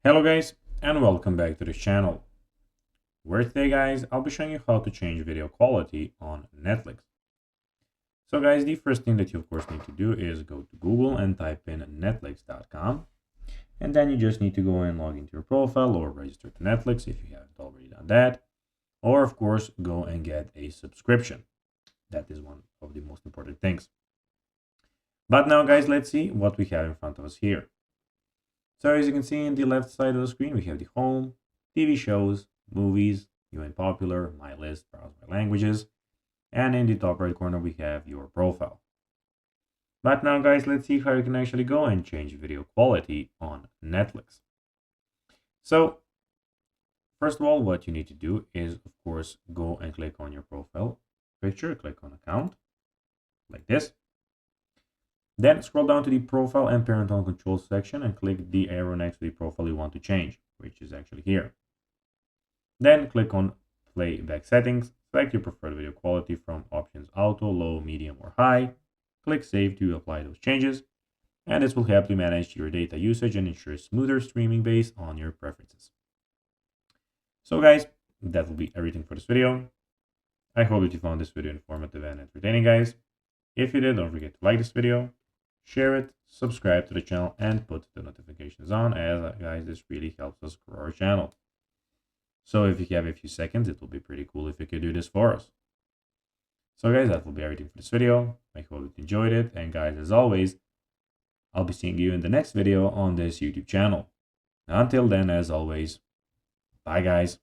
Hello guys, and welcome back to this channel, where today guys I'll be showing you how to change video quality on Netflix. So guys, the first thing that you of course need to do is go to Google and type in netflix.com, and then you just need to go and log into your profile or register to Netflix if you haven't already done that, or of course go and get a subscription. That is one of the most important things. But now guys, let's see what we have in front of us here. So as you can see in the left side of the screen, we have the home, TV shows, movies, new and popular, my list, browse by languages, and in the top right corner we have your profile. But now guys, let's see how you can actually go and change video quality on Netflix. So first of all, what you need to do is of course go and click on your profile picture, click on account, like this. Then scroll down to the profile and parental control section and click the arrow next to the profile you want to change, which is actually here. Then click on playback settings, select your preferred video quality from options auto, low, medium, or high. Click save to apply those changes, and this will help you manage your data usage and ensure smoother streaming based on your preferences. So guys, that will be everything for this video. I hope that you found this video informative and entertaining guys. If you did, don't forget to like this video, share it, subscribe to the channel, and put the notifications on, as guys, this really helps us grow our channel. So if you have a few seconds, it will be pretty cool if you could do this for us. So guys, that will be everything for this video. I hope you enjoyed it, and guys, as always, I'll be seeing you in the next video on this YouTube channel. Until then, as always, bye guys.